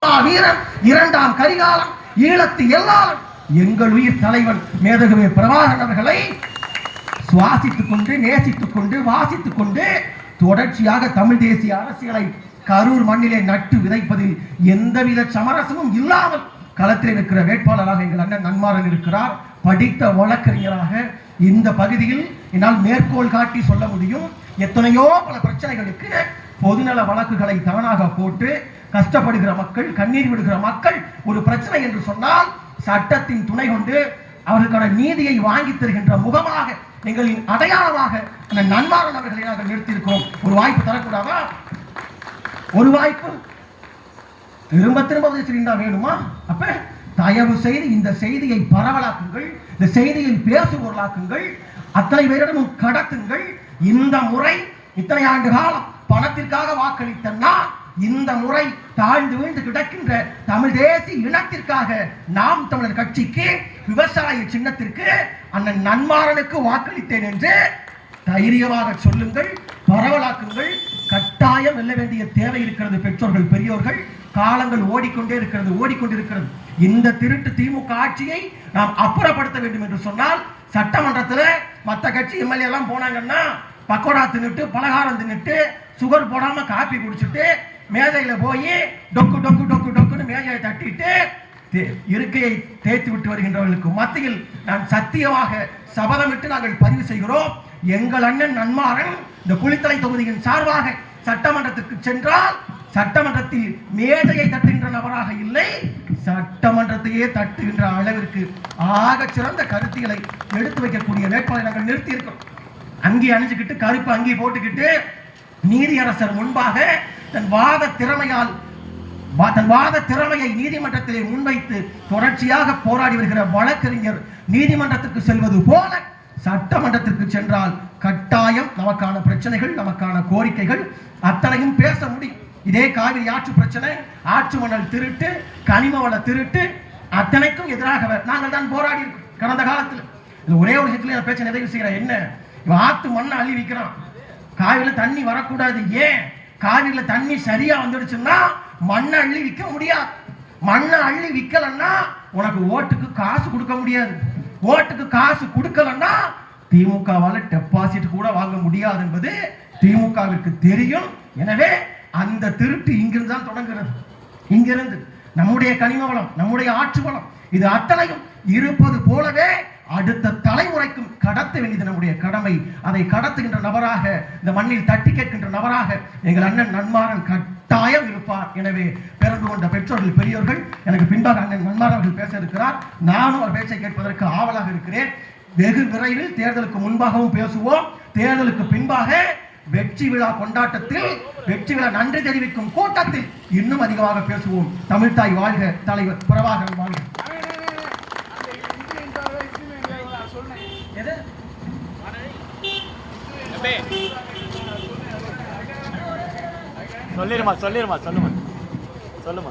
வீரன், இரண்டாம் கரிகாலன், ஈழத்து எல்லாரும் எங்கள் உயிர் தலைவன் மேதகுவே பிரபாகரன் அவர்களை சுவாசித்துக் கொண்டு, நேசித்துக் கொண்டு, வாசித்துக் கொண்டு தொடர்ச்சியாக தமிழ் தேசிய அரசியலை கரூர் மண்ணிலே நட்டு விதைப்பதில் எந்தவித சமரசமும் இல்லாமல் களத்தில் இருக்கிற வேட்பாளராக எங்கள் அண்ணன் நன்மாறன் இருக்கிறார். படித்த வழக்கறிஞராக இந்த பகுதியில் என்னால் மேற்கோள் காட்டி சொல்ல முடியும். எத்தனையோ பல பிரச்சனைகளுக்கு பொதுநல வழக்குகளை தானாக போட்டு கஷ்டப்படுகிற மக்கள், கண்ணீர் விடுகிற மக்கள் ஒரு பிரச்சனை என்று சொன்னால் சட்டத்தின் துணை கொண்டு அவர்களுக்கான நீதியை வாங்கி தருகின்ற முகமாக, எங்களின் அடையாளமாக நன்மாறன் அவர்களை நாங்கள் நிறுத்தியிருக்கிறோம். ஒரு வாய்ப்பு தரக்கூடாதா? ஒரு வாய்ப்பு திரும்ப திரும்ப சொல்லிண்டா வேணுமா? அப்ப தயவு செய்து இந்த செய்தியை பரவலாக்குங்கள், இந்த செய்தியை பேசுபொருளாக்குங்கள், அத்தனை பேரிடமும் கடத்துங்கள். இந்த முறை இத்தனை ஆண்டு காலம் பணத்திற்காக வாக்களித்த நான் இந்த முறை தாழ்ந்து வீழ்ந்து கிடக்கின்ற தமிழ் தேசிய இனத்திற்காக நாம் தமிழர் கட்சிக்கு, விவசாய சின்னத்திற்கு, அண்ணன் நன்மாறனுக்கு வாக்களித்தேன் என்று தைரியமாக சொல்லுங்கள், பரவலாக்குங்கள். கட்டாயம் வெல்ல வேண்டிய தேவை இருக்கிறது. பெற்றோர்கள், பெரியோர்கள், காலங்கள் ஓடிக்கொண்டிருக்கிறது. இந்த திருட்டு திமுக ஆட்சியை நாம் அப்புறப்படுத்த வேண்டும் என்று சொன்னால் சட்டமன்றத்தில் மற்ற கட்சி எம்எல்ஏ எல்லாம் போனாங்கன்னா பக்கோடா தின்னுட்டு, பலகாரம் தின்னுட்டு, சுகர் போடாம காப்பி குடிச்சிட்டு மேஜையில போய் டொக்கு டொக்கு டொக்கு டொக்குன்னு மேஜையை தட்டிட்டு இருக்கையை தேய்த்து விட்டு வருகின்றவர்களுக்கு மத்தியில் நான் சத்தியமாக சபதமிட்டு நாங்கள் பதிவு செய்கிறோம். எங்கள் அண்ணன் நன்மாறன் இந்த குளித்தலை தொகுதியின் சார்பாக சட்டமன்றத்திற்கு சென்றால் சட்டமன்றத்தில் மேஜையை தட்டுகின்ற நபராக இல்லை, சட்டமன்றத்தையே தட்டுகின்ற அளவிற்கு ஆக சிறந்த கருத்திகளை எடுத்து வைக்கக்கூடிய வேட்பாளரை நாங்கள் நிறுத்தி இருக்கிறோம். அங்கி அணிஞ்சுக்கிட்டு, கருப்பு அங்கி போட்டுக்கிட்டு நீதியரசர் முன்பாக தன் வாத திறமையை நீதிமன்றத்திலே முன்வைத்து தொடர்ச்சியாக போராடி வருகிற வழக்கறிஞர் நீதிமன்றத்திற்கு செல்வது போல சட்டமன்றத்திற்கு சென்றால் கட்டாயம் நமக்கான பிரச்சனைகள், நமக்கான கோரிக்கைகள் அத்தனையும் பேச முடியும். இதே காவிரி ஆற்று பிரச்சனை, ஆற்று மணல் திருட்டு, கனிம வள திருட்டு அத்தனைக்கும் எதிராக நாங்கள் தான் போராடி இருக்கோம் கடந்த காலத்தில். ஒரே ஒரு விஷயத்துல பேச்ச நிறைவு செய்யற என்ன, ஆத்து மண்ணை அள்ளி விற்கிறான், காவிரியில தண்ணி வரக்கூடாது. ஏன்? காவிரியில தண்ணி சரியா வந்துடுச்சுன்னா மண்ணை அள்ளி விற்க முடியாது. மண்ணை அள்ளி விற்கலன்னா உனக்கு ஓட்டுக்கு காசு கொடுக்க முடியாது. ஓட்டுக்கு காசு கொடுக்கலன்னா திமுகவால டெபாசிட் கூட வாங்க முடியாது என்பது திமுகவிற்கு தெரியும். எனவே அந்த திருட்டு இங்கிருந்து தான் தொடங்குகிறது. இங்கிருந்து நம்முடைய கனிம வளம், நம்முடைய ஆற்று வளம், இது அத்தனையும் இருப்பது போலவே அடுத்த தலைமுறைக்கும் கடத்த வேண்டியது நம்முடைய கடமை. அதை கடத்துகின்ற நபராக, இந்த மண்ணில் தட்டி கேட்கின்ற நபராக எங்கள் அண்ணன் நன்மாறன் கட்டாயம் இருப்பார். எனவே பிறந்து கொண்ட பெற்றோர்கள், பெரியோர்கள், எனக்கு பின்பாக அண்ணன் நன்மாறன் அவர்கள் பேச இருக்கிறார். நானும் அவர் பேச்சை கேட்பதற்கு ஆவலாக இருக்கிறேன். வெகு விரைவில் தேர்தலுக்கு முன்பாகவும் பேசுவோம், தேர்தலுக்கு பின்பாக வெற்றி விழா கொண்டாட்டத்தில், வெற்றி விழா நன்றி தெரிவிக்கும் கூட்டத்தில் இன்னும் அதிகமாக பேசுவோம். தமிழ்தாய் வாழ்க, தலைவர் பிரபாகரன் வாழ்க. சொல்லுமா